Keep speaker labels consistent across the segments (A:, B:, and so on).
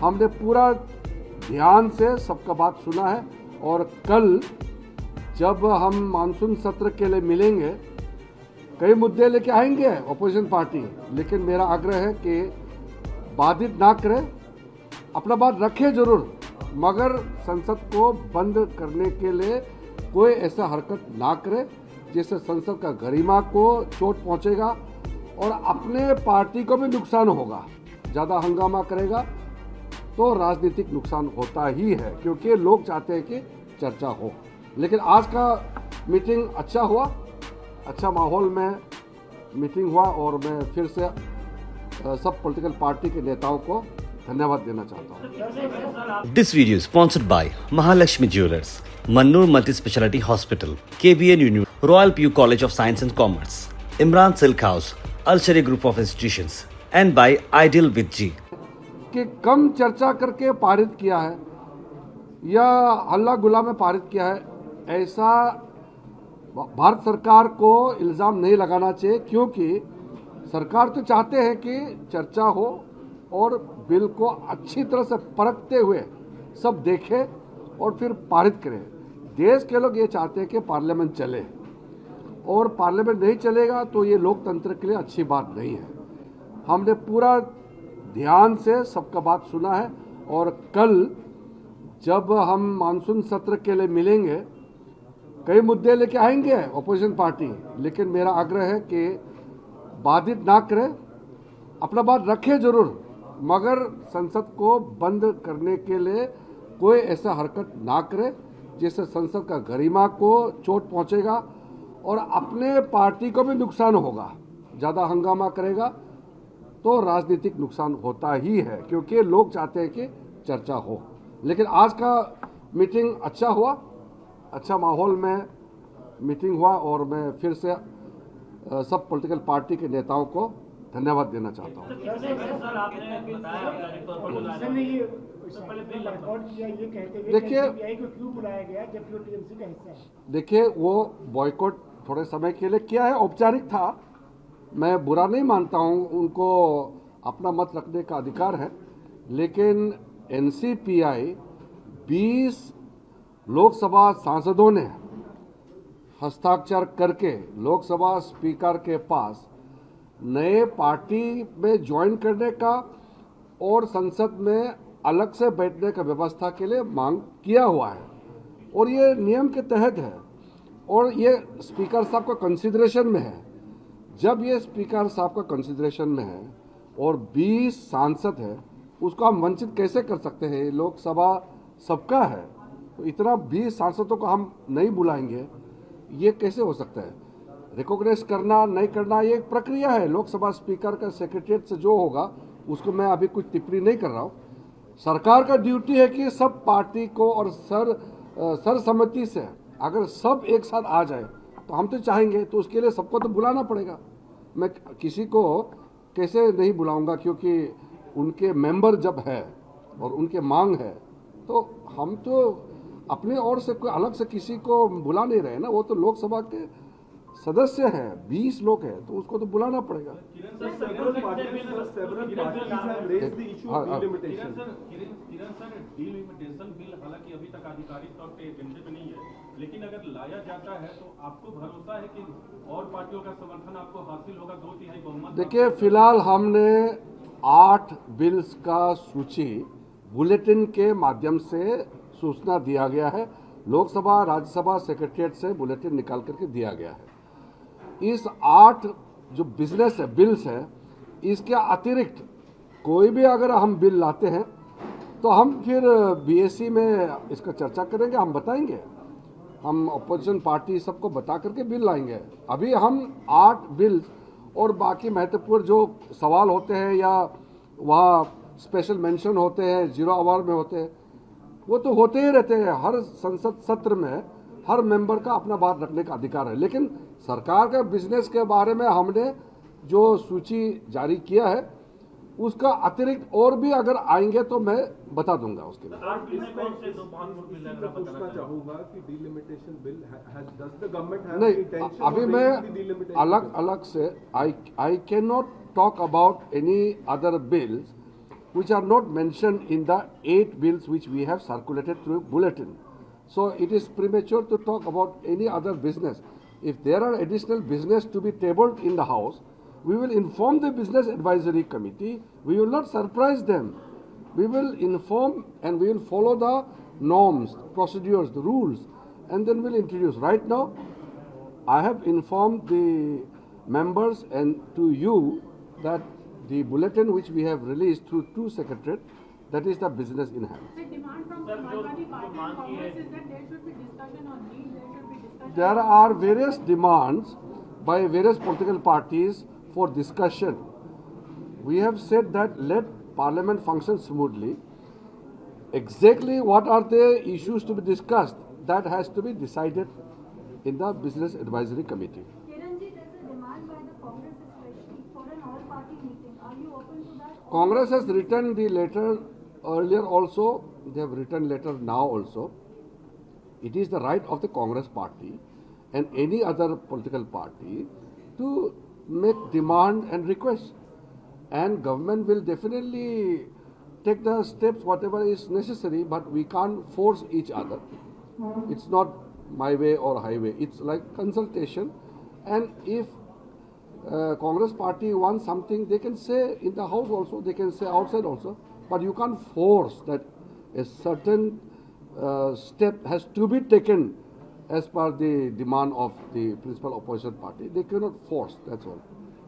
A: हमने पूरा ध्यान से सबका बात सुना है और कल जब हम मानसून सत्र के लिए मिलेंगे कई मुद्दे लेके आएंगे अपोजिशन पार्टी, लेकिन मेरा आग्रह है कि बाधित ना करे, अपना बात रखे जरूर, मगर संसद को बंद करने के लिए कोई ऐसा हरकत ना करे जिससे संसद का गरिमा को चोट पहुंचेगा और अपने पार्टी को भी नुकसान होगा। ज़्यादा हंगामा करेगा तो राजनीतिक नुकसान होता ही है, क्योंकि लोग चाहते हैं कि चर्चा हो। लेकिन आज का मीटिंग अच्छा हुआ, अच्छा माहौल में मीटिंग हुआ और मैं फिर से सब पॉलिटिकल पार्टी के नेताओं को धन्यवाद देना चाहता हूँ।
B: This video is sponsored by Mahalakshmi Jewelers, Mannur Multi-Speciality Hospital, KBN University, Royal PU College of Science and Commerce, Imran Silk House, Al Sharia Group of Institutions, and by Ideal with G.
A: कि कम चर्चा करके पारित किया है या हल्ला गुल्ला में पारित किया है, ऐसा भारत सरकार को इल्ज़ाम नहीं लगाना चाहिए, क्योंकि सरकार तो चाहते हैं कि चर्चा हो और बिल को अच्छी तरह से परखते हुए सब देखें और फिर पारित करें। देश के लोग ये चाहते हैं कि पार्लियामेंट चले, और पार्लियामेंट नहीं चलेगा तो ये लोकतंत्र के लिए अच्छी बात नहीं है। हमने पूरा ध्यान से सबका बात सुना है और कल जब हम मानसून सत्र के लिए मिलेंगे कई मुद्दे लेके आएंगे अपोजिशन पार्टी, लेकिन मेरा आग्रह है कि बाधित ना करे, अपना बात रखे जरूर, मगर संसद को बंद करने के लिए कोई ऐसा हरकत ना करे जिससे संसद का गरिमा को चोट पहुंचेगा और अपने पार्टी को भी नुकसान होगा। ज़्यादा हंगामा करेगा तो राजनीतिक नुकसान होता ही है, क्योंकि लोग चाहते हैं कि चर्चा हो। लेकिन आज का मीटिंग अच्छा हुआ, अच्छा माहौल में मीटिंग हुआ और मैं फिर से सब पॉलिटिकल पार्टी के नेताओं को धन्यवाद देना चाहता हूँ। देखिए वो बॉयकॉट थोड़े समय के लिए किया है, औपचारिक था, मैं बुरा नहीं मानता हूँ, उनको अपना मत रखने का अधिकार है, लेकिन एनसीपीआई 20 लोकसभा सांसदों ने हस्ताक्षर करके लोकसभा स्पीकर के पास नए पार्टी में ज्वाइन करने का और संसद में अलग से बैठने का व्यवस्था के लिए मांग किया हुआ है, और ये नियम के तहत है और ये स्पीकर साहब का कंसिडरेशन में है। जब ये स्पीकर साहब का कंसिडरेशन में है और 20 सांसद है, उसको हम वंचित कैसे कर सकते हैं? लोकसभा सबका है, तो इतना 20 सांसदों को हम नहीं बुलाएंगे, ये कैसे हो सकता है? रिकॉग्नाइज करना नहीं करना ये एक प्रक्रिया है। लोकसभा स्पीकर का सेक्रेटरीट से जो होगा उसको मैं अभी कुछ टिप्पणी नहीं कर रहा हूँ। सरकार का ड्यूटी है कि सब पार्टी को और सर्वसम्मति से अगर सब एक साथ आ जाए तो हम तो चाहेंगे, तो उसके लिए सबको तो बुलाना पड़ेगा। मैं किसी को कैसे नहीं बुलाऊंगा, क्योंकि उनके मेंबर जब है और उनके मांग है, तो हम तो अपने ओर से कोई अलग से किसी को बुला नहीं रहे ना। वो तो लोकसभा के सदस्य हैं, 20 लोग हैं, तो उसको तो बुलाना पड़ेगा।
C: हालांकि अभी तक आधिकारिक तौर पे एजेंडे में नहीं है, लेकिन अगर लाया जाता है तो आपको भरोसा है कि और पार्टियों का समर्थन आपको हासिल होगा? 2/3 बहुमत।
A: देखिए, फिलहाल हमने 8 बिल्स का सूची बुलेटिन के माध्यम से सूचना दिया गया है। लोकसभा राज्यसभा सेक्रेटरीट से बुलेटिन निकाल करके दिया गया है। इस 8 जो बिजनेस है, बिल्स है, इसके अतिरिक्त कोई भी अगर हम बिल लाते हैं तो हम फिर बीएससी में इसका चर्चा करेंगे, हम बताएंगे, हम अपोजिशन पार्टी सबको बता करके बिल लाएंगे। अभी हम 8 बिल और बाकी महत्वपूर्ण जो सवाल होते हैं या वहाँ स्पेशल मेंशन होते हैं, 0 आवर में होते हैं, वो तो होते ही रहते हैं। हर संसद सत्र में हर मेंबर का अपना बात रखने का अधिकार है, लेकिन सरकार का बिजनेस के बारे में हमने जो सूची जारी किया है उसका अतिरिक्त और भी अगर आएंगे तो मैं बता दूंगा उसके लिए। नहीं, अभी मैं अलग अलग से I can not talk about any other bills which are not mentioned in the 8 bills which we have circulated through bulletin. So it is premature to talk about any other business. If there are additional business to be tabled in the House, we will inform the Business Advisory Committee. We will not surprise them. We will inform and we will follow the norms, procedures, the rules, and then we'll introduce. Right now, I have informed the members and to you that the bulletin which we have released through 2 secretariat, that is the business in hand.
D: The demand from Samajwadi Party and Congress is that there should be discussion on need, there should be discussion.
A: There are various demands by various political parties for discussion. We have said that let Parliament function smoothly. Exactly what are the issues to be discussed, that has to be decided in the Business Advisory Committee.
E: Kiranji, there's a demand by the Congress especially for an all-party meeting. Are you open to that?
A: Congress has written the letter earlier also, they have written letter now also. It is the right of the Congress party and any other political party to make demand and request. And government will definitely take the steps whatever is necessary, but we can't force each other. It's not my way or highway. It's like consultation. And if Congress party wants something, they can say in the House also, they can say outside also. But you can't force that a certain step has to be taken as per the demand of the principal opposition party. They cannot force, that's all.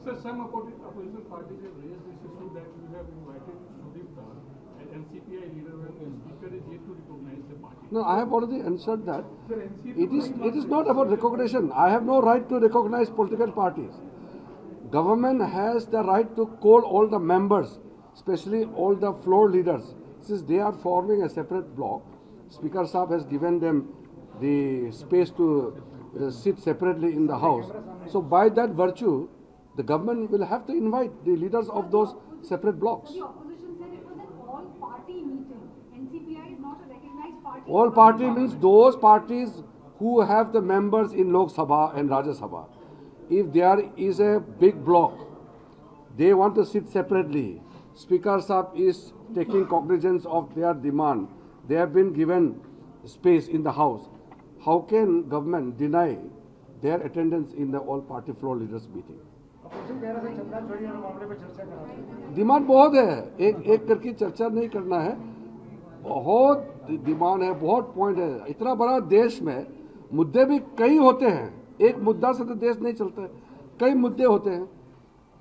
F: Sir, some opposition parties have raised this issue that you have invited Sudeep Dar, an NCPI leader, when the speaker is yet to recognize the party.
A: No, I have already answered that.
F: Sir, NCPI
A: It is not about recognition. I have no right to recognize political parties. Government has the right to call all the members, especially all the floor leaders. Since they are forming a separate block, Speaker Saab has given them the space to sit separately in the House. So by that virtue, the government will have to invite the leaders of those separate blocks.
E: The opposition said it was an all-party meeting. NCPI is not a recognized party.
A: All party means those parties who have the members in Lok Sabha and Rajya Sabha. If there is a big block, they want to sit separately. Speaker Saab is taking cognizance of their demand. They have been given space in the House. How can government deny their attendance in the all-party floor leaders meeting? Demand बहुत है, एक करके चर्चा नहीं करना है. बहुत demand है, बहुत पॉइंट है. इतना बड़ा देश में मुद्दे भी कई होते हैं. एक मुद्दा से तो देश नहीं चलता है. कई मुद्दे होते हैं,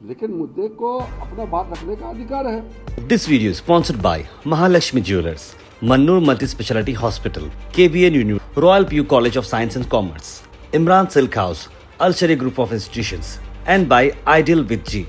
A: लेकिन मुद्दे को अपना बात रखने का अधिकार है.
B: This video is sponsored by Mahalakshmi Jewelers, Mannur Multi-Speciality Hospital, KBN University, Royal PU College of Science and Commerce, Imran Silk House, Al Sharia Group of Institutions, and by Ideal with G.